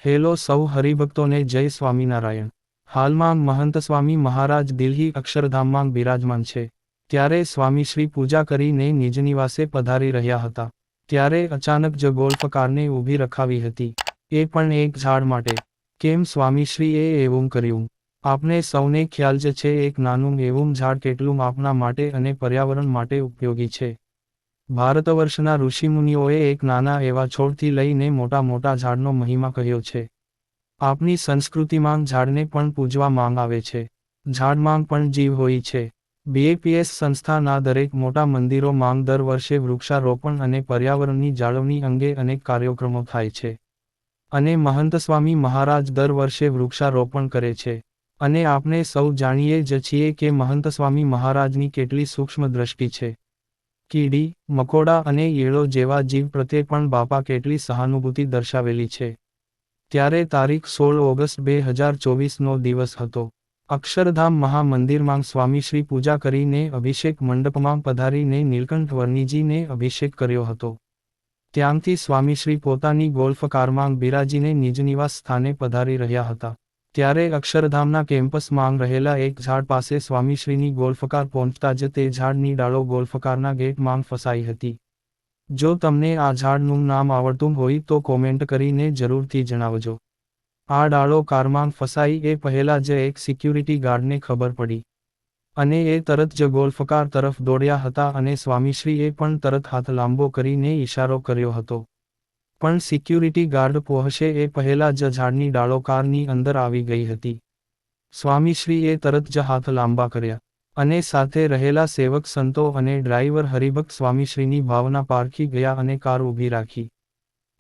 Hello સૌ હરિભક્તોને જય સ્વામિનારાયણ. હાલમાં મહંત સ્વામી મહારાજ દિલ્હી અક્ષરધામમાં બિરાજમાન છે. ત્યારે સ્વામીશ્રી પૂજા કરીને નિજ નિવાસે પધારી રહ્યા હતા. ત્યારે અચાનક જ ગોલ્ફ કારને ઊભી રખાવી હતી, એ પણ એક ઝાડ માટે. કેમ સ્વામીશ્રીએ એવું કર્યું? આપને સૌને ખ્યાલ જ છે એક નાનું એવું ઝાડ કેટલું આપણા માટે અને પર્યાવરણ માટે ઉપયોગી છે. ભારતવર્ષના ઋષિમુનિઓએ એક નાના એવા છોડથી લઈને મોટા ઝાડનો મહિમા કહ્યો છે. આપની સંસ્કૃતિમાં ઝાડને પણ પૂજવામાં આવે છે. ઝાડમાં પણ જીવ હોય છે. બીએપીએસ સંસ્થાના દરેક મોટા મંદિરોમાં દર વર્ષે વૃક્ષારોપણ અને પર્યાવરણની જાળવણી અંગે અનેક કાર્યક્રમો થાય છે. અને મહંત સ્વામી મહારાજ દર વર્ષે વૃક્ષારોપણ કરે છે. અને આપણે સૌ જાણીએ જ છીએ કે મહંત સ્વામી મહારાજની કેટલી સૂક્ષ્મ દ્રષ્ટિ છે. કીડી, મકોડા અને ઈયળો જેવા જીવ પ્રત્યે પણ બાપા કેટલી સહાનુભૂતિ દર્શાવેલી છે. ત્યારે તારીખ 16 ઓગસ્ટ 2024નો દિવસ હતો. અક્ષરધામ મહામંદિરમાં સ્વામીશ્રી પૂજા કરીને અભિષેક મંડપમાં પધારીને નીલકંઠ વર્ણીજીને અભિષેક કર્યો હતો. ત્યાંથી સ્વામીશ્રી પોતાની ગોલ્ફ કારમાં બિરાજીને નિજ નિવાસ સ્થાને પધારી રહ્યા હતા. ત્યારે અક્ષરધામના કેમ્પસમાં રહેલા એક ઝાડ પાસે સ્વામીશ્રીની ગોલ્ફકાર પહોંચતા જ તે ઝાડની ડાળો ગોલ્ફકારના ગેટમાં ફસાઈ હતી. જો તમને આ ઝાડનું નામ આવડતું હોય તો કોમેન્ટ કરીને જરૂરથી જણાવજો. આ ડાળો કારમાં ફસાઈ એ પહેલા જ એક સિક્યુરિટી ગાર્ડને ખબર પડી. અને એ તરત જ ગોલ્ફકાર તરફ દોડ્યા હતા અને સ્વામીશ્રીએ પણ તરત હાથ લાંબો કરીને ઈશારો કર્યો હતો. પણ સિક્યુરિટી ગાર્ડ પહોંચે એ પહેલા જ ઝાડની ડાળો કારની અંદર આવી ગઈ હતી. સ્વામીશ્રીએ તરત જ હાથ લાંબા કર્યા. અને સાથે રહેલા સેવક સંતો અને ડ્રાઈવર હરિભક્ત સ્વામીશ્રીની ભાવના પારખી ગયા અને કાર ઊભી રાખી.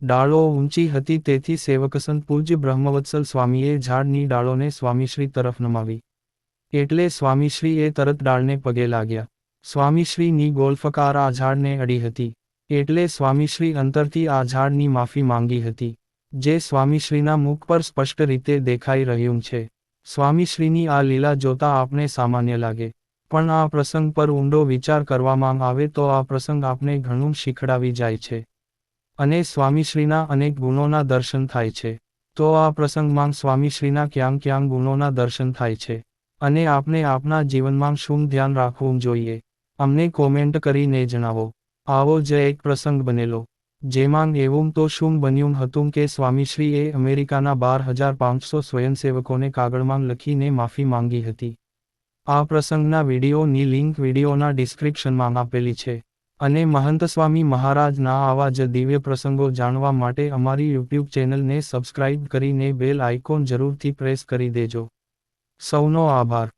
ડાળો ઊંચી હતી તેથી સેવકસંત પૂજ્ય બ્રહ્મવત્સલ સ્વામીએ ઝાડની ડાળોને સ્વામીશ્રી તરફ નમાવી. એટલે સ્વામીશ્રીએ તરત ડાળને પગે લાગ્યા. સ્વામીશ્રીની ગોલ્ફકાર આ ઝાડને અડી હતી. એટલે સ્વામીશ્રી અંતરથી આ ઝાડની માફી માંગી હતી. જે સ્વામીશ્રીના મુખ પર સ્પષ્ટ રીતે દેખાઈ રહ્યું છે. સ્વામીશ્રીની આ લીલા જોતા આપને સામાન્ય લાગે. પણ આ પ્રસંગ પર ઊંડો વિચાર કરવામાં આવે તો આ પ્રસંગ આપને ઘણું શીખડાવી જાય છે. અને સ્વામીશ્રીના અનેક ગુણોના દર્શન થાય છે. તો આ પ્રસંગમાં સ્વામીશ્રીના ક્યાં ગુણોના દર્શન થાય છે. અને આપને આપના જીવનમાં શું ધ્યાન રાખવું જોઈએ? અમને કોમેન્ટ કરીને જણાવો. આવો જ એક પ્રસંગ બનેલો. જેમાં એવું તો શું બન્યું હતું કે સ્વામીશ્રીએ અમેરિકાના 12,500 સ્વયંસેવકોને કાગળમાં લખીને માફી માંગી હતી. આ પ્રસંગના વિડીયોની લિંક વિડીયોના ડિસ્ક્રિપ્શનમાં આપેલી છે. અને મહંત સ્વામી મહારાજના આવા જ દિવ્ય પ્રસંગો જાણવા માટે અમારી યુટ્યુબ ચેનલને સબસ્ક્રાઇબ કરીને બેલ આઇકોન જરૂરથી પ્રેસ કરી દેજો. સૌનો આભાર.